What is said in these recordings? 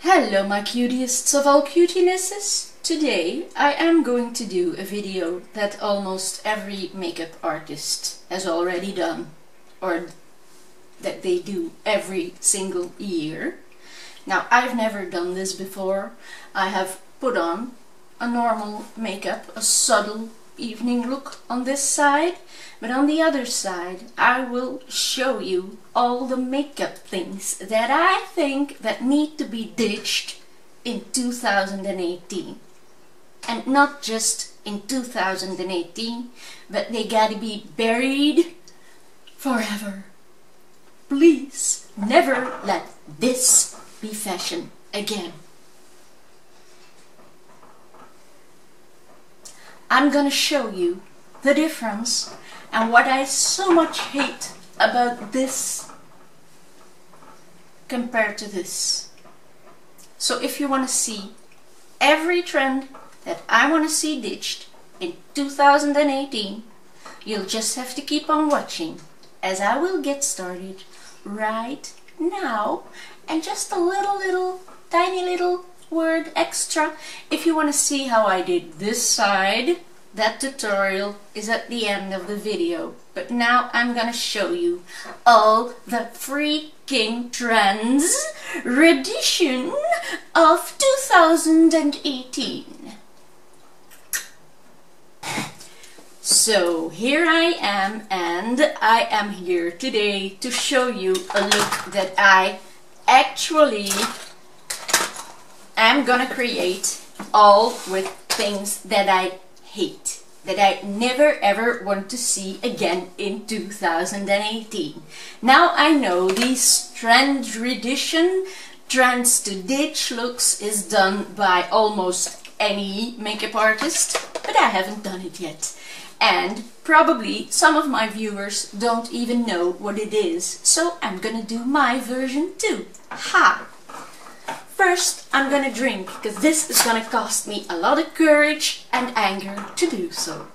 Hello my cutiest of all cutinesses! Today I am going to do a video that almost every makeup artist has already done, or that they do every single year. Now I've never done this before. I have put on a normal makeup, a subtle evening look on this side, but on the other side I will show you all the makeup things that I think that need to be ditched in 2018. And not just in 2018, but they gotta be buried forever. Please never let this be fashion again. I'm gonna show you the difference and what I so much hate about this compared to this. So if you want to see every trend that I want to see ditched in 2018, you'll just have to keep on watching, as I will get started right now. And just a little tiny little word extra, if you want to see how I did this side, that tutorial is at the end of the video. But now I'm gonna show you all the freaking Trend Redicion of 2018. So here I am, and I am here today to show you a look that I actually am gonna create, all with things that I hate, that I never ever want to see again in 2018. Now I know these Trend Redicion, trends to ditch looks is done by almost any makeup artist, but I haven't done it yet. And probably some of my viewers don't even know what it is, so I'm gonna do my version too. Ha! First, I'm gonna drink, because this is gonna cost me a lot of courage and anger to do so.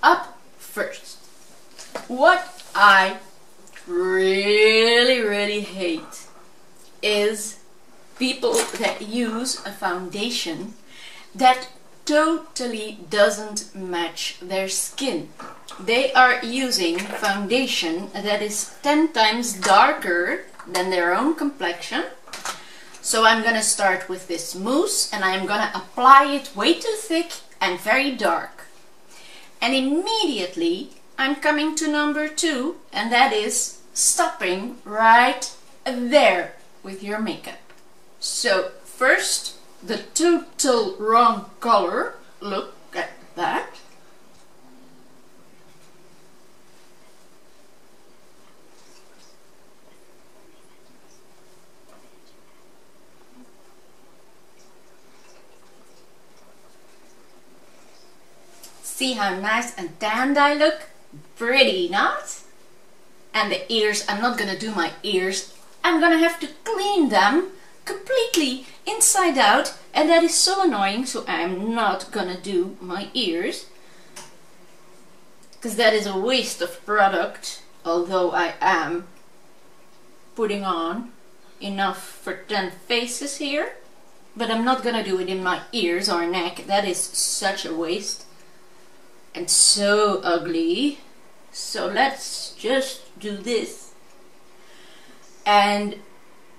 Up first, what I really hate is people that use a foundation that totally doesn't match their skin. They are using foundation that is 10 times darker than their own complexion. So I'm gonna start with this mousse and I'm gonna apply it way too thick and very dark. And immediately I'm coming to number 2, and that is stopping right there with your makeup. So first, the total wrong color. Look at that. See how nice and tanned I look? Pretty, not? And the ears, I'm not gonna do my ears. I'm gonna have to clean them completely inside out, and that is so annoying, so I'm not gonna do my ears, because that is a waste of product, although I am putting on enough for 10 faces here. But I'm not gonna do it in my ears or neck. That is such a waste and so ugly. So let's just do this. And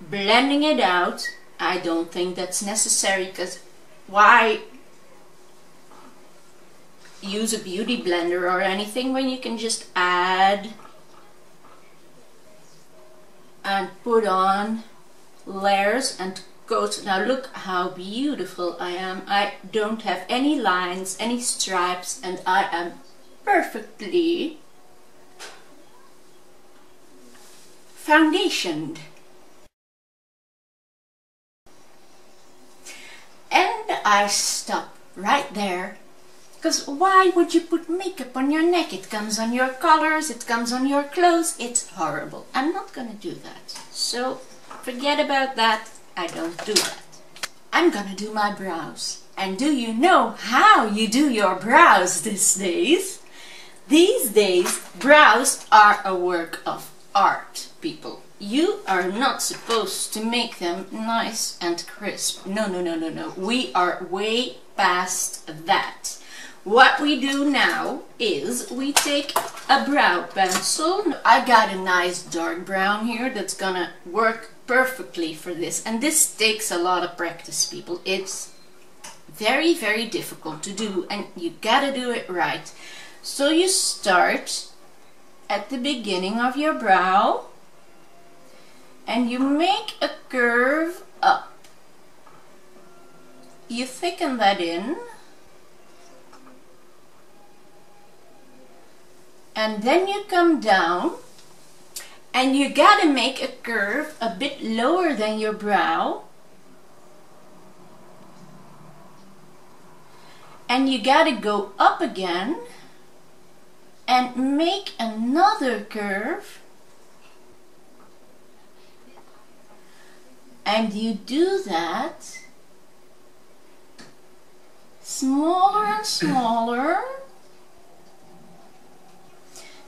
blending it out, I don't think that's necessary, because why use a beauty blender or anything when you can just add and put on layers and coats. Now look how beautiful I am. I don't have any lines, any stripes, and I am perfectly foundationed. And I stop right there, because why would you put makeup on your neck? It comes on your collars, it comes on your clothes, it's horrible. I'm not gonna do that. So forget about that, I don't do that. I'm gonna do my brows. And do you know how you do your brows these days? These days, brows are a work of art, people. you are not supposed to make them nice and crisp. No, no, no, no, no. We are way past that. What we do now is we take a brow pencil. I got a nice dark brown here that's gonna work perfectly for this. And this takes a lot of practice, people. It's very, very difficult to do, and you gotta do it right. So you start at the beginning of your brow and you make a curve up. You thicken that in, and then you come down and you gotta make a curve a bit lower than your brow, and you gotta go up again and make another curve, and you do that smaller and smaller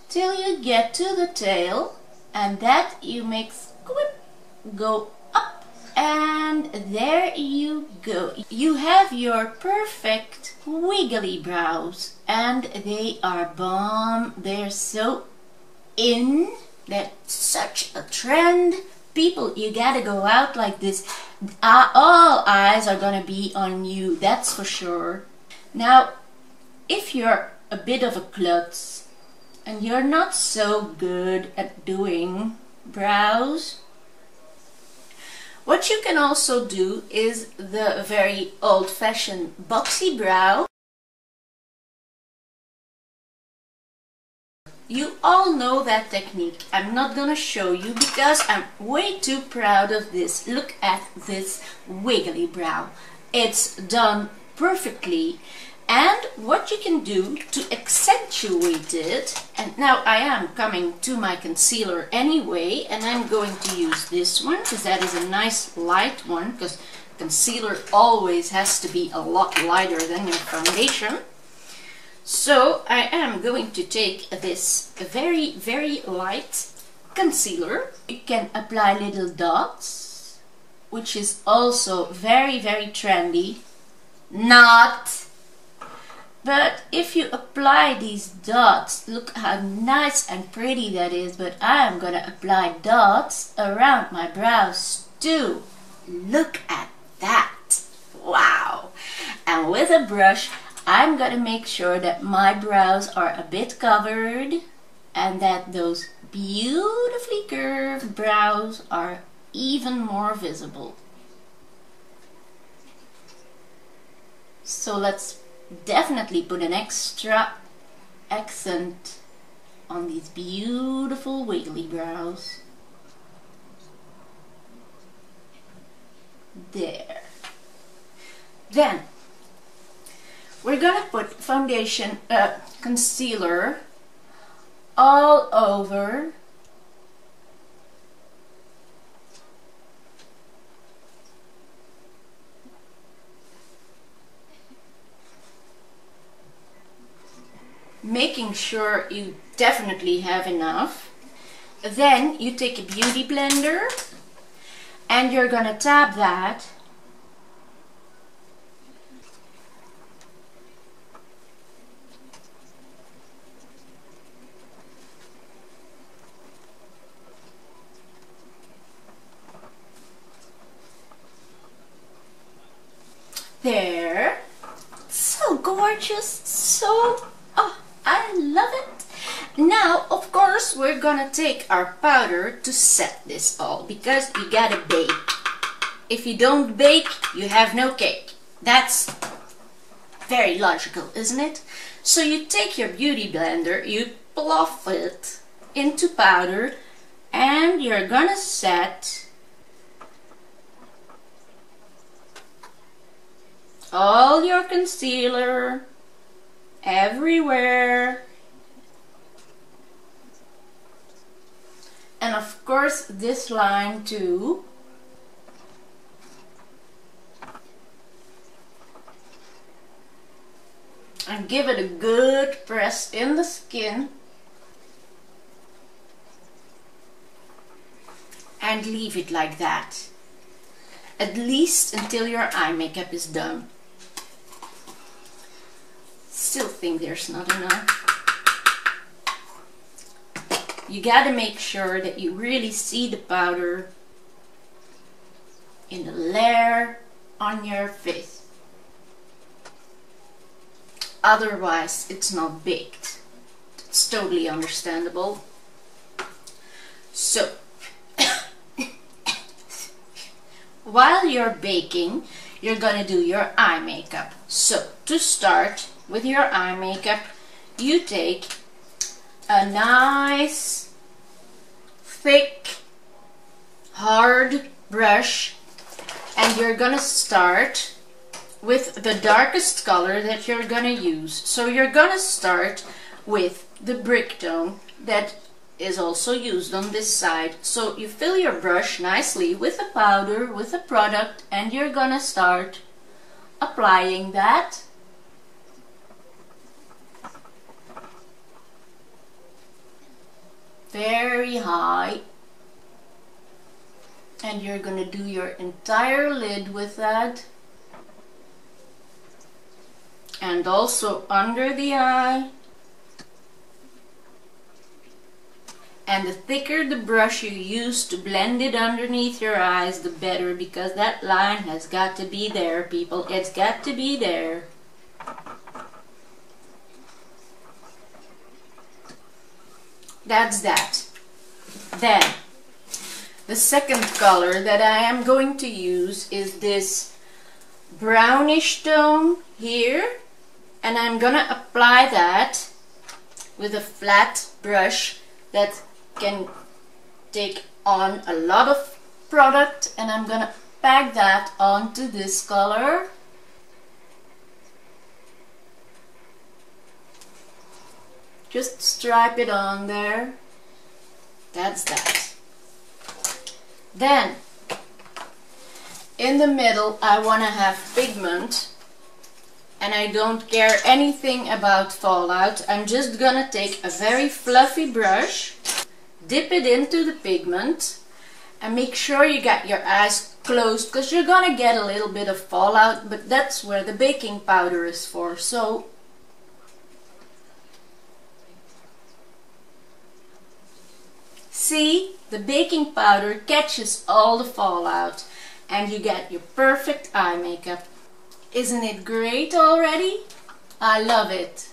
till you get to the tail, and that you make squip, go up, and there you go. You have your perfect wiggly brows, and they are bomb. They're so in. That's such a trend. People, you gotta go out like this. All eyes are gonna be on you, that's for sure. Now, if you're a bit of a klutz and you're not so good at doing brows, what you can also do is the very old-fashioned boxy brow. You all know that technique. I'm not gonna show you because I'm way too proud of this. Look at this wiggly brow. It's done perfectly. And what you can do to accentuate it, and now I am coming to my concealer anyway, and I'm going to use this one because that is a nice light one, because concealer always has to be a lot lighter than your foundation. So I am going to take this very, very light concealer. You can apply little dots, which is also very, very trendy. Not. But if you apply these dots, look how nice and pretty that is. But I am going to apply dots around my brows too. Look at that. Wow. And with a brush, I'm going to make sure that my brows are a bit covered and that those beautifully curved brows are even more visible. So let's definitely put an extra accent on these beautiful wiggly brows. There. Then we're gonna put foundation, concealer all over making sure you definitely have enough. Then you take a beauty blender and you're gonna tap that there. So gorgeous, so I love it. Now, of course, we're gonna take our powder to set this all, because you gotta bake. If you don't bake, you have no cake. That's very logical, isn't it? So you take your beauty blender, you plof it into powder, and you're gonna set all your concealer everywhere. And of course this line too. And give it a good press in the skin. and leave it like that. At least until your eye makeup is done. Still think there's not enough. You gotta make sure that you really see the powder in the layer on your face. Otherwise, it's not baked. It's totally understandable. So, while you're baking, you're gonna do your eye makeup. So, to start with your eye makeup, you take a nice, thick, hard brush, and you're gonna start with the darkest color that you're gonna use. So you're gonna start with the brick tone that is also used on this side. So you fill your brush nicely with the powder, with the product, and you're gonna start applying that. Very high. And you're gonna do your entire lid with that. And also under the eye. And the thicker the brush you use to blend it underneath your eyes, the better, because that line has got to be there, people. It's got to be there. That's that. Then, the second color that I am going to use is this brownish tone here. And I'm gonna apply that with a flat brush that can take on a lot of product, and I'm gonna pack that onto this color. Just stripe it on there. That's that. Then, in the middle, I wanna have pigment. And I don't care anything about fallout. I'm just gonna take a very fluffy brush, dip it into the pigment, and make sure you got your eyes closed, because you're gonna get a little bit of fallout, but that's where the baking powder is for. So see, the baking powder catches all the fallout and you get your perfect eye makeup. Isn't it great already? I love it.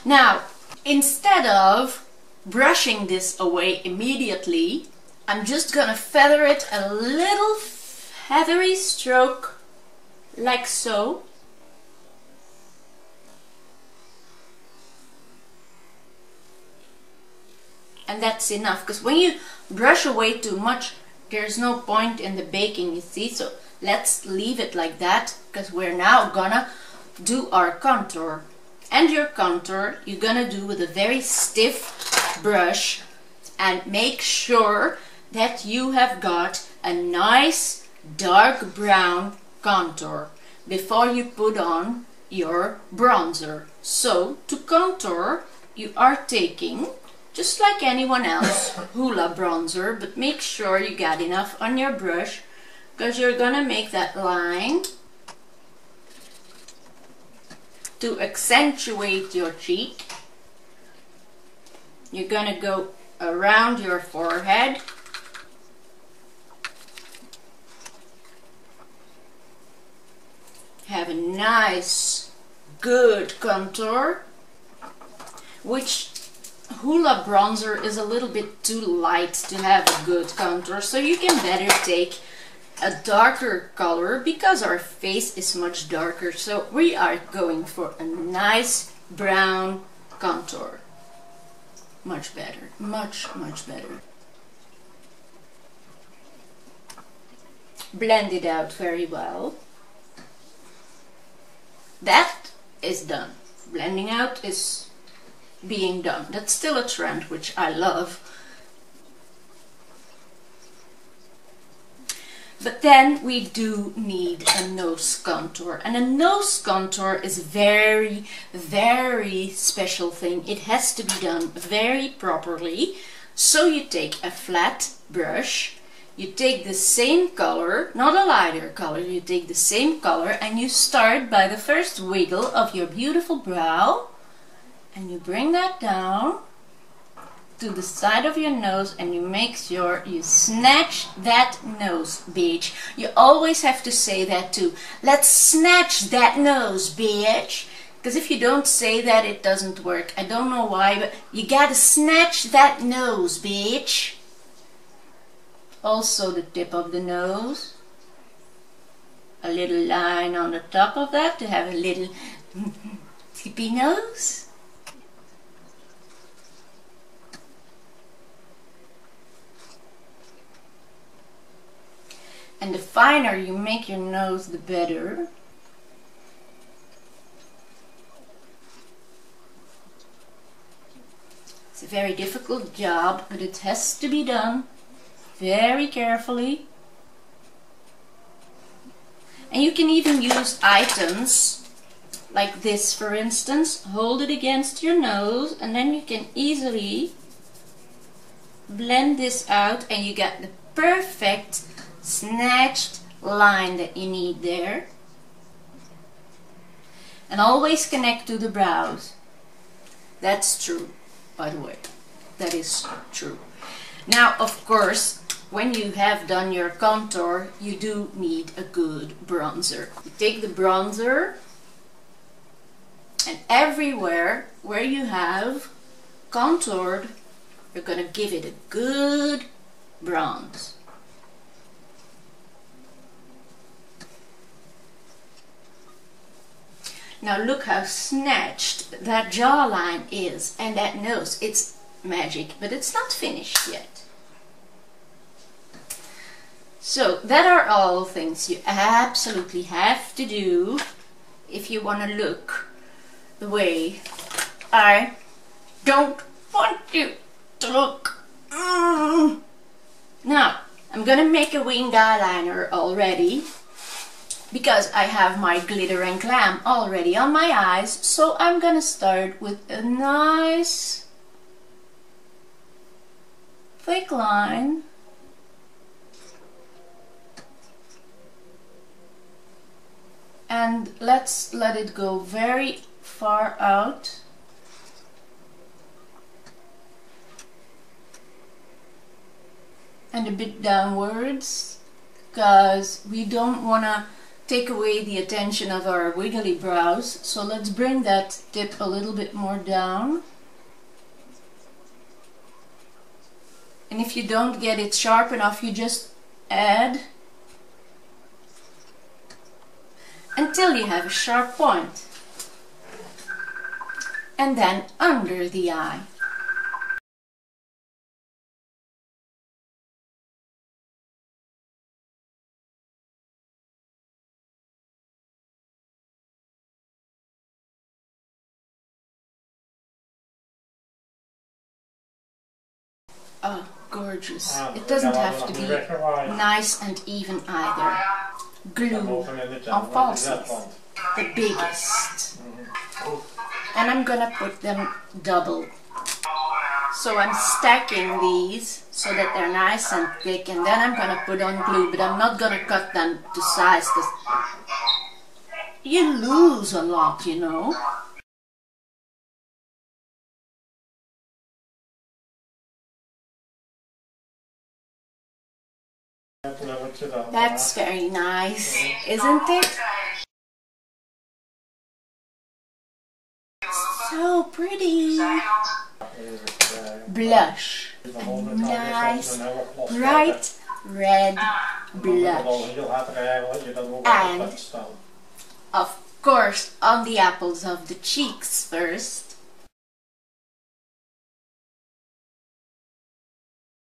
Now, instead of brushing this away immediately, I'm just gonna feather it a little feathery stroke, like so. And that's enough, because when you brush away too much, there's no point in the baking, you see. So let's leave it like that, because we're now gonna do our contour. And your contour you're gonna do with a very stiff brush, and make sure that you have got a nice dark brown contour before you put on your bronzer. So to contour, you are taking, just like anyone else, Hoola bronzer, but make sure you got enough on your brush, because you're gonna make that line to accentuate your cheek. You're gonna go around your forehead, have a nice good contour, which Hoola bronzer is a little bit too light to have a good contour, so you can better take a darker color, because our face is much darker. So we are going for a nice brown contour. Much better, much better. Blend it out very well. That is done. Blending out is being done. That's still a trend, which I love. But then we do need a nose contour, and a nose contour is a very, very special thing. It has to be done very properly. So you take a flat brush, you take the same color, not a lighter color, you take the same color and you start by the first wiggle of your beautiful brow, and you bring that down to the side of your nose and you make sure you snatch that nose, bitch. You always have to say that too. Let's snatch that nose, bitch. Because if you don't say that, it doesn't work. I don't know why, but you gotta snatch that nose, bitch. Also the tip of the nose. A little line on the top of that to have a little tippy nose. And the finer you make your nose, the better. It's a very difficult job, but it has to be done very carefully. And you can even use items like this, for instance. Hold it against your nose and then you can easily blend this out and you get the perfect snatched line that you need there. And always connect to the brows. That's true, by the way. That is true. Now, of course, when you have done your contour, you do need a good bronzer. You take the bronzer and everywhere where you have contoured, you're gonna give it a good bronze. Now look how snatched that jawline is and that nose. It's magic, but it's not finished yet. So that are all things you absolutely have to do if you want to look the way I don't want you to look. Now, I'm gonna make a winged eyeliner already, because I have my glitter and glam already on my eyes, so I'm gonna start with a nice thick line. And let's let it go very far out. And a bit downwards, because we don't want to take away the attention of our wiggly brows. So let's bring that tip a little bit more down. And if you don't get it sharp enough, you just add until you have a sharp point. And then under the eye. Oh, gorgeous. It doesn't have to be nice and even either. Glue on falsies, the biggest. And I'm gonna put them double. So I'm stacking these so that they're nice and thick, and then I'm gonna put on glue, but I'm not gonna cut them to size, because you lose a lot, you know. That's very nice, isn't it? So pretty. Blush. A nice, bright red blush. And, of course, on the apples of the cheeks first.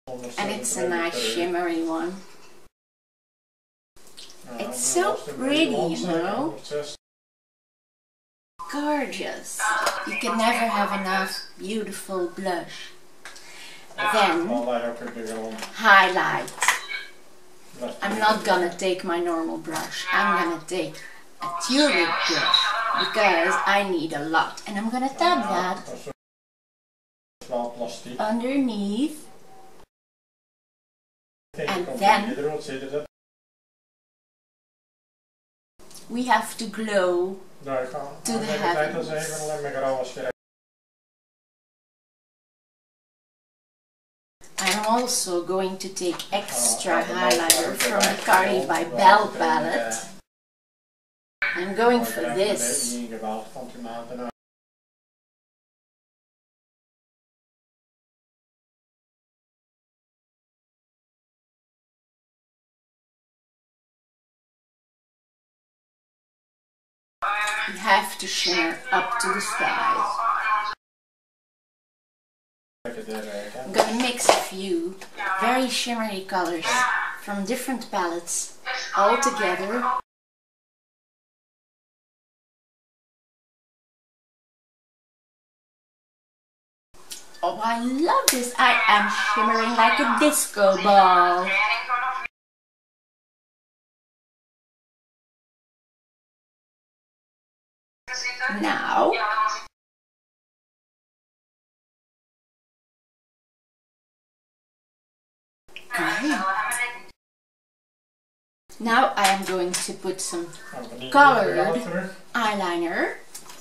And it's a nice shimmery one. It's so pretty, you know. Gorgeous. You can never have enough beautiful blush. Then, highlight. I'm not gonna take my normal brush. I'm gonna take a tulip brush because I need a lot. And I'm gonna tap that underneath. And then we have to glow to the heavens. I'm also going to take extra highlighter from the Cardi by Belle palette. I'm going for this. You have to shimmer up to the skies. I'm gonna mix a few very shimmery colors from different palettes all together. Oh, I love this! I am shimmering like a disco ball. Now, I am going to put some colored eyeliner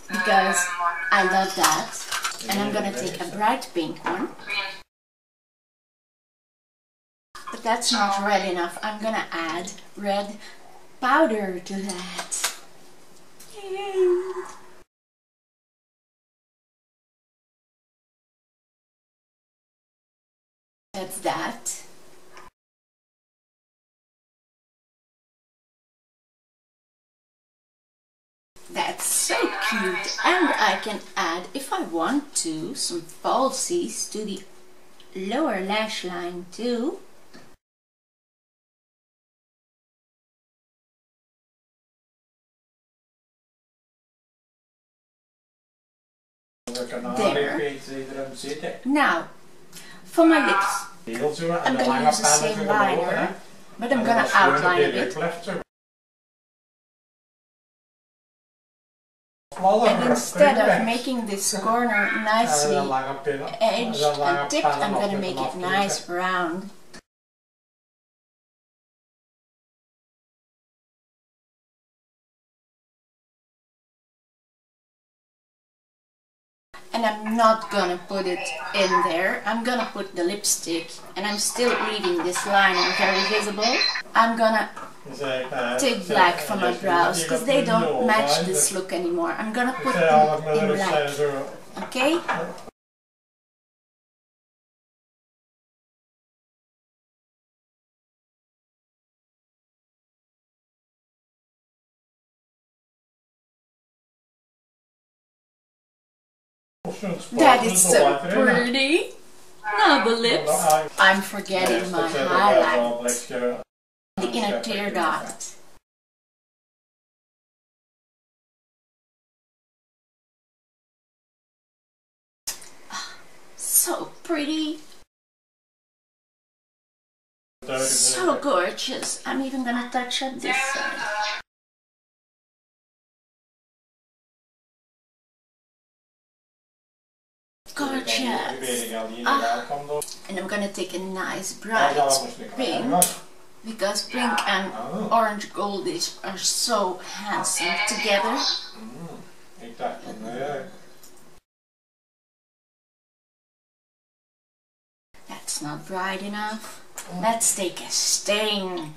because I love that. And I'm going to take a bright pink one. But that's not red enough. I'm going to add red powder to that. Yay. That's that. That's so cute, and I can add, if I want to, some falsies to the lower lash line too. There. Now, for my lips, I'm going to use the same liner, but I'm going to outline a bit. And instead of making this corner nicely edged and tipped, I'm going to make it nice round. And I'm not going to put it in there. I'm going to put the lipstick, and I'm still leaving this liner very visible. I'm going to take black for my brows because they don't match this look anymore. I'm going to put them in black. Okay? That is so pretty. Now the lips. I'm forgetting my highlight. The inner tear dot. So pretty. So gorgeous. I'm even gonna touch up this side. Gorgeous. And I'm gonna take a nice bright pink because pink and orange goldish are so handsome together. That's not bright enough. Let's take a stain.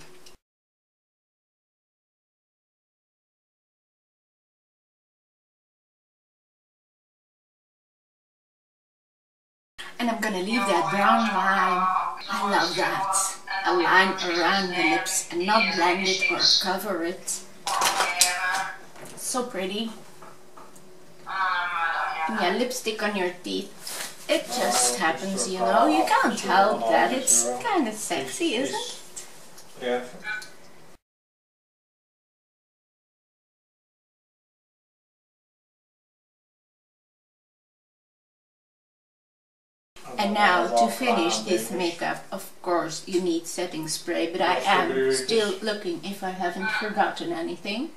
And I'm gonna leave that brown line. I love that. A line around the lips and not blend it or cover it. So pretty. And yeah, lipstick on your teeth. It just happens, you know. You can't help that. It's kind of sexy, isn't it? And now to finish this makeup, of course you need setting spray, but I am still looking if I haven't forgotten anything.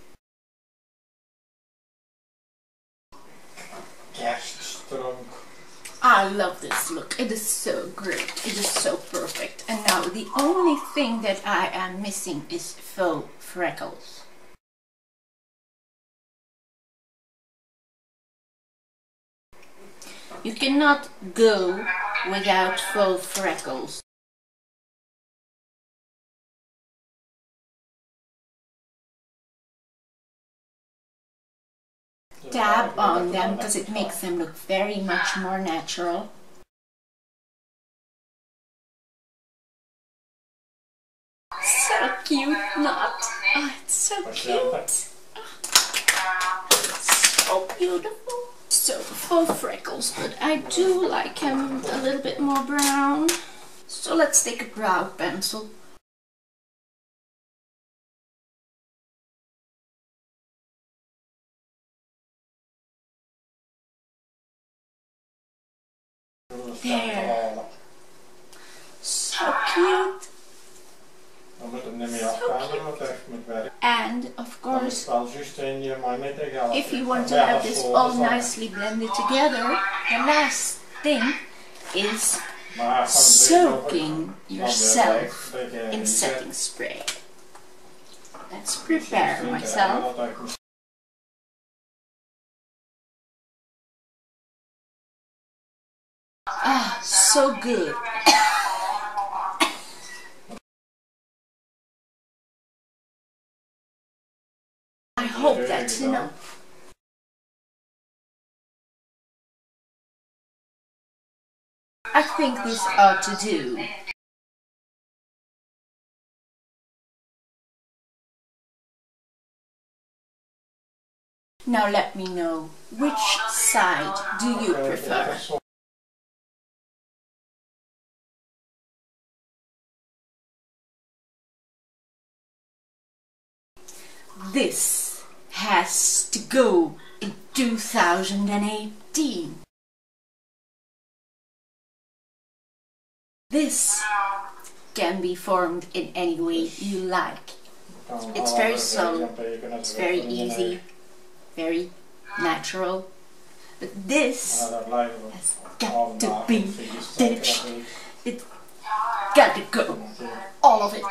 I love this look, it is so great, it is so perfect. And now the only thing that I am missing is faux freckles. You cannot go without faux freckles. Dab on them because it makes them look very much more natural. So cute, not? Oh, it's so cute. So beautiful. So faux freckles, but I do like him a little bit more brown. So let's take a brow pencil. There. So cute. And of course, if you want to have this all nicely blended together, the last thing is soaking yourself in setting spray. Let's prepare myself. Ah, so good. I hope that's enough. I think this ought to do. Now let me know, which side do you prefer? This has to go in 2018. This can be formed in any way you like. It's very subtle, it's very easy, very natural. But this has got to be ditched. It's got to go. All of it.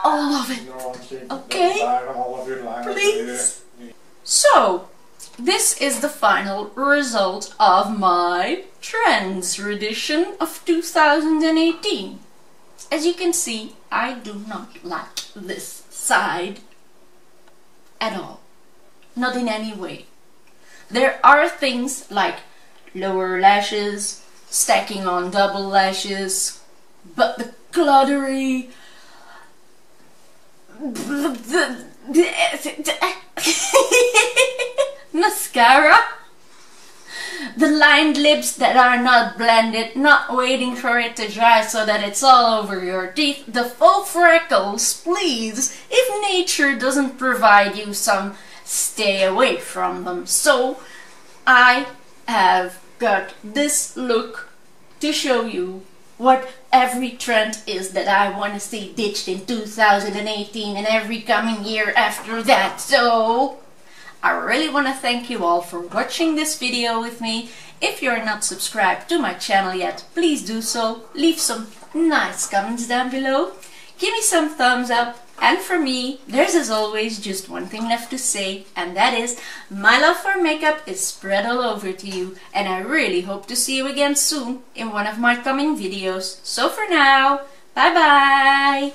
All of it. Okay? Please? So, this is the final result of my Trends Redicion of 2018. As you can see, I do not like this side at all. Not in any way. There are things like lower lashes, stacking on double lashes, but the cluttery, mascara, the lined lips that are not blended, not waiting for it to dry so that it's all over your teeth, the faux freckles, please, if nature doesn't provide you some, stay away from them. So I have got this look to show you what every trend is that I want to see ditched in 2018 and every coming year after that. So I really want to thank you all for watching this video with me. If you're not subscribed to my channel yet, please do so. Leave some nice comments down below. Give me some thumbs up. And for me, there's as always just one thing left to say, and that is, my love for makeup is spread all over to you, and I really hope to see you again soon in one of my coming videos. So for now, bye bye!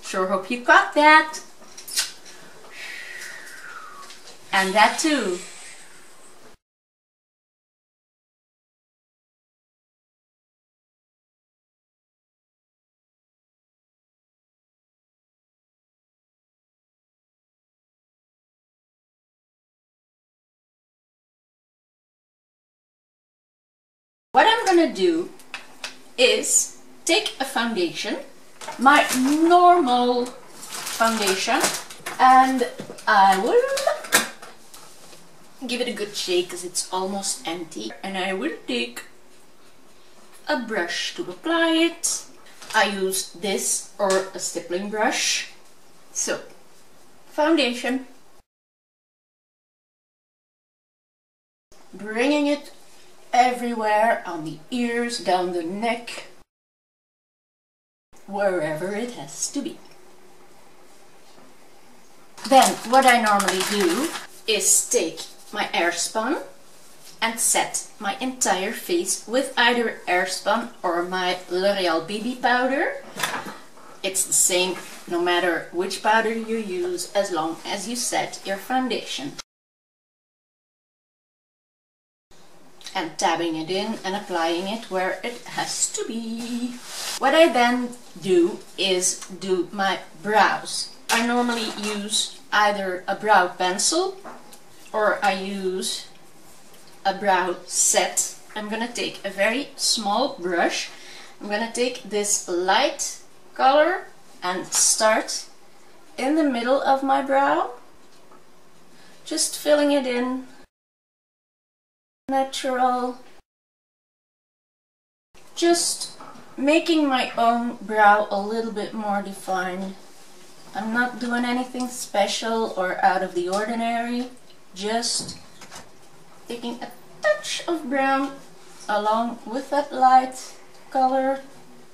Sure hope you caught that! And that too! What I'm gonna do is take a foundation, my normal foundation, and I will give it a good shake because it's almost empty. And I will take a brush to apply it. I use this or a stippling brush. So, foundation. Bringing it everywhere, on the ears, down the neck, wherever it has to be. Then what I normally do is take my airspun and set my entire face with either airspun or my L'Oreal BB powder. It's the same no matter which powder you use, as long as you set your foundation. And dabbing it in and applying it where it has to be. What I then do is do my brows. I normally use either a brow pencil or I use a brow set. I'm gonna take a very small brush. I'm gonna take this light color and start in the middle of my brow, just filling it in. Natural. Just making my own brow a little bit more defined. I'm not doing anything special or out of the ordinary, just taking a touch of brown along with that light color,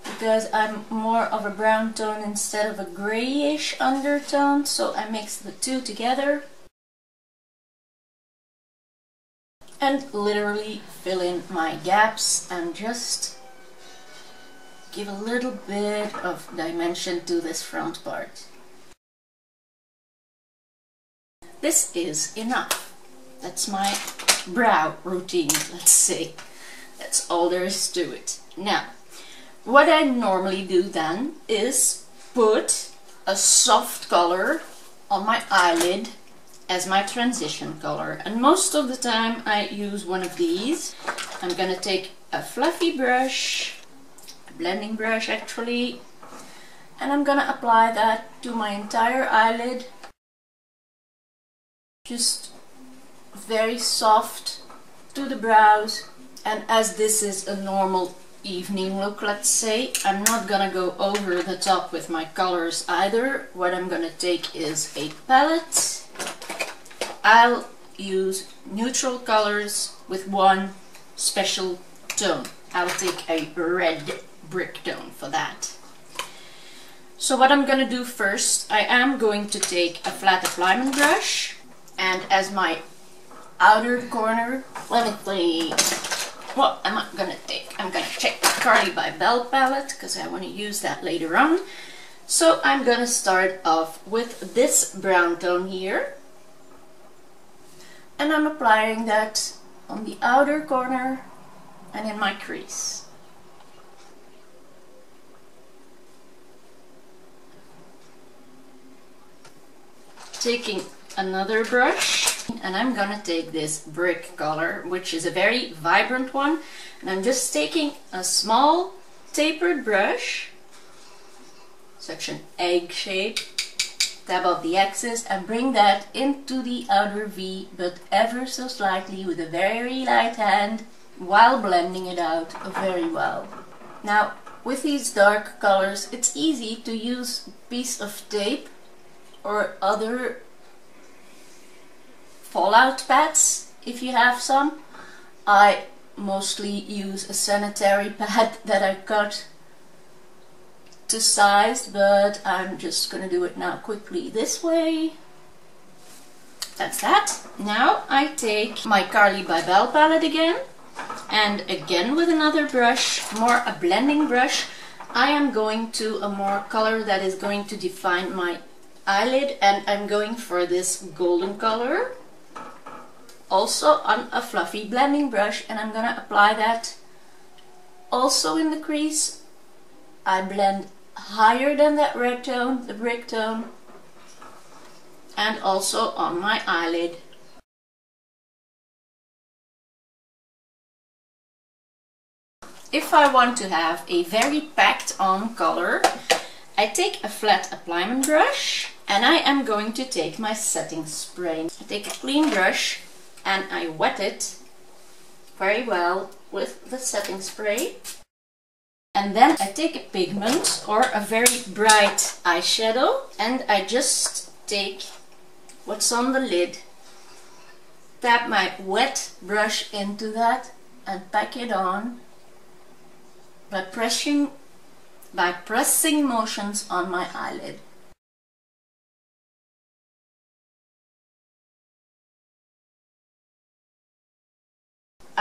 because I'm more of a brown tone instead of a grayish undertone, so I mix the two together. And literally fill in my gaps and just give a little bit of dimension to this front part. This is enough. That's my brow routine, let's say. That's all there is to it. Now, what I normally do then is put a soft color on my eyelid as my transition color, and most of the time I use one of these. I'm gonna take a fluffy brush, a blending brush actually, and I'm gonna apply that to my entire eyelid. Just very soft to the brows, and as this is a normal evening look, let's say, I'm not gonna go over the top with my colors either. What I'm gonna take is a palette. I'll use neutral colors with one special tone. I'll take a red brick tone for that. So what I'm gonna do first, I am going to take a flat appliement brush, and as my outer corner, let me see, what am I gonna take? I'm gonna check the Carly by Bell palette because I want to use that later on. So I'm gonna start off with this brown tone here. And I'm applying that on the outer corner and in my crease. Taking another brush, and I'm gonna take this brick color, which is a very vibrant one, and I'm just taking a small tapered brush, such an egg shape, dab off the excess and bring that into the outer V, but ever so slightly with a very light hand, while blending it out very well. Now, with these dark colors, it's easy to use a piece of tape or other fallout pads if you have some. I mostly use a sanitary pad that I cut to size, but I'm just gonna do it now quickly this way. That's that. Now I take my Carly by Bell palette again, and again with another brush, more a blending brush, I am going to a more color that is going to define my eyelid, and I'm going for this golden color, also on a fluffy blending brush, and I'm gonna apply that also in the crease. I blend higher than that red tone, the brick tone, and also on my eyelid. If I want to have a very packed on color, I take a flat appliement brush and I am going to take my setting spray. I take a clean brush and I wet it very well with the setting spray. And then I take a pigment or a very bright eyeshadow and I just take what's on the lid, tap my wet brush into that and pack it on by pressing motions on my eyelid.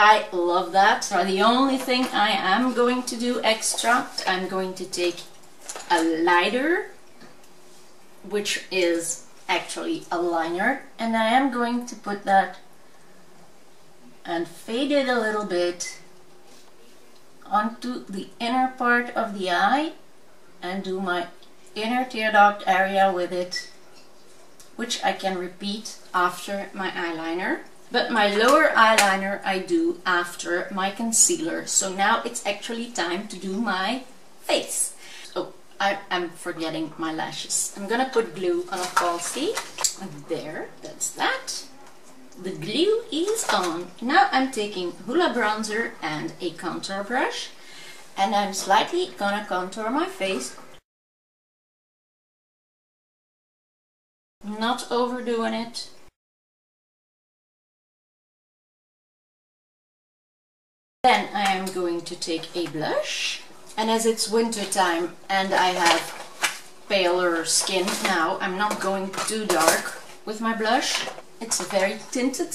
I love that. For the only thing I am going to do extra, I'm going to take a lighter, which is actually a liner, and I am going to put that and fade it a little bit onto the inner part of the eye and do my inner tear duct area with it, which I can repeat after my eyeliner. But my lower eyeliner I do after my concealer. So now it's actually time to do my face. Oh, I'm forgetting my lashes. I'm gonna put glue on a falsie. There, that's that. The glue is on. Now I'm taking Hoola bronzer and a contour brush. And I'm slightly gonna contour my face. Not overdoing it. Then I am going to take a blush, and as it's winter time and I have paler skin now, I'm not going too dark with my blush. It's a very tinted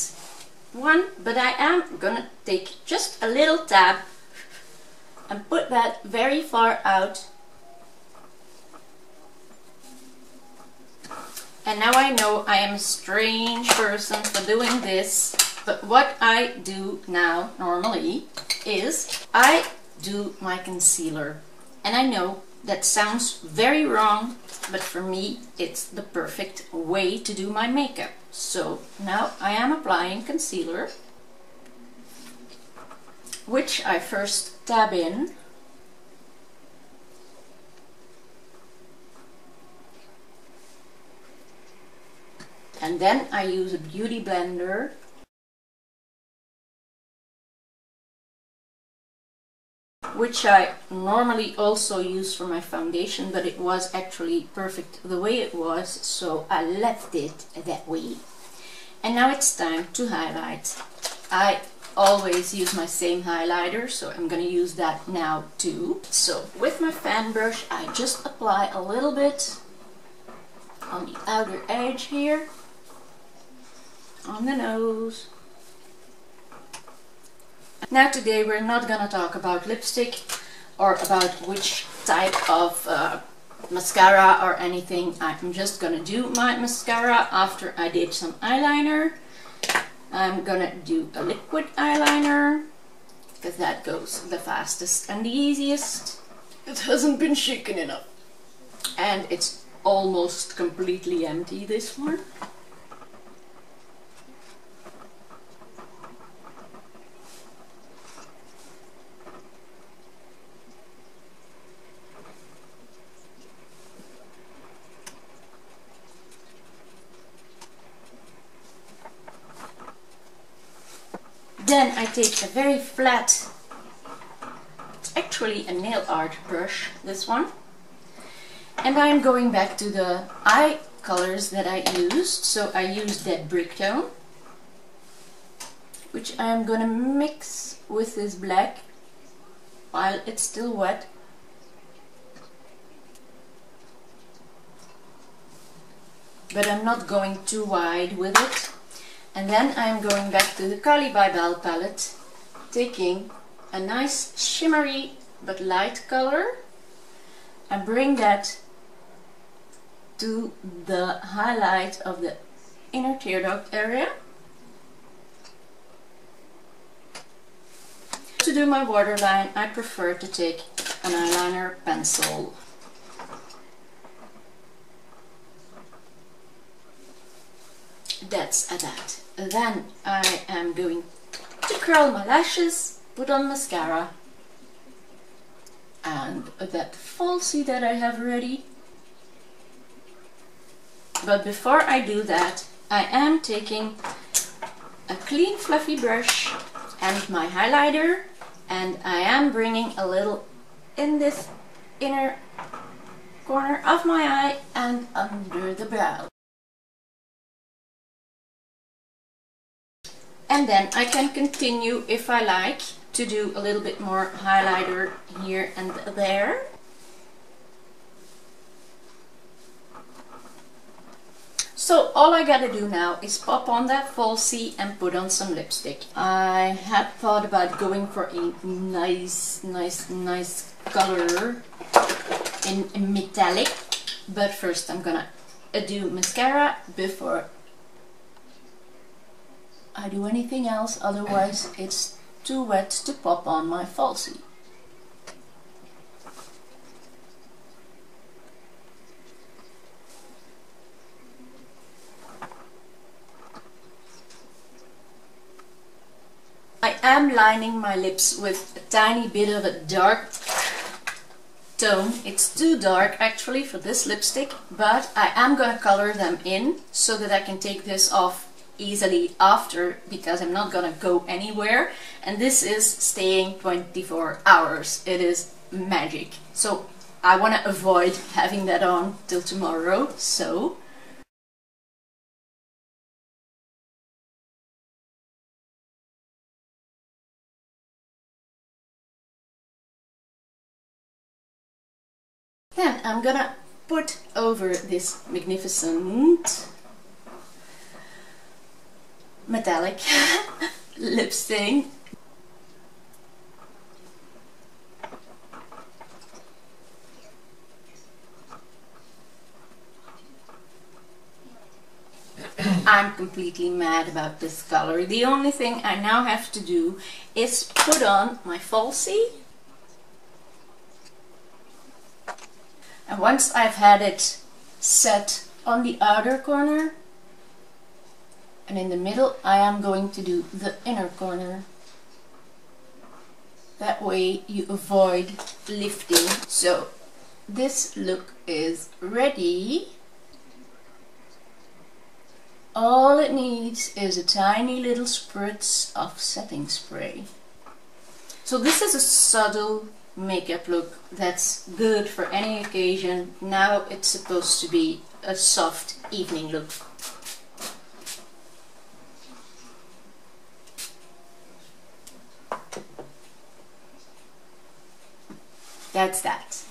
one, but I am gonna take just a little tab and put that very far out. And now I know I am a strange person for doing this. But what I do now normally is I do my concealer. And I know that sounds very wrong, but for me it's the perfect way to do my makeup. So now I am applying concealer, which I first dab in. And then I use a beauty blender which I normally also use for my foundation, but it was actually perfect the way it was, so I left it that way. And now it's time to highlight. I always use my same highlighter, so I'm gonna use that now too. So with my fan brush I just apply a little bit on the outer edge here, on the nose. Now today we're not gonna talk about lipstick or about which type of mascara or anything. I'm just gonna do my mascara after I did some eyeliner. I'm gonna do a liquid eyeliner because that goes the fastest and the easiest. It hasn't been shaken enough. And it's almost completely empty, this one. Then I take a very flat, it's actually a nail art brush, this one, and I'm going back to the eye colors that I used. So I used that brick tone, which I'm gonna mix with this black while it's still wet. But I'm not going too wide with it. And then I'm going back to the Kali by Bell palette, taking a nice shimmery but light color and bring that to the highlight of the inner tear duct area. To do my waterline, I prefer to take an eyeliner pencil. That's that. Then I am going to curl my lashes, put on mascara and that falsie that I have ready. But before I do that, I am taking a clean fluffy brush and my highlighter, and I am bringing a little in this inner corner of my eye and under the brow. And then I can continue, if I like, to do a little bit more highlighter here and there. So all I gotta do now is pop on that falsie and put on some lipstick. I had thought about going for a nice color in metallic, but first I'm gonna do mascara before I do anything else, otherwise it's too wet to pop on my falsie. I am lining my lips with a tiny bit of a dark tone. It's too dark actually for this lipstick, but I am gonna color them in so that I can take this off easily after, because I'm not gonna go anywhere, and this is staying 24 hours. It is magic. So I want to avoid having that on till tomorrow, so then I'm gonna put over this magnificent metallic lip stain. I'm completely mad about this color. The only thing I now have to do is put on my falsie. And once I've had it set on the outer corner and in the middle, I am going to do the inner corner. That way you avoid lifting. So this look is ready. All it needs is a tiny little spritz of setting spray. So this is a subtle makeup look that's good for any occasion. Now it's supposed to be a soft evening look. That's that.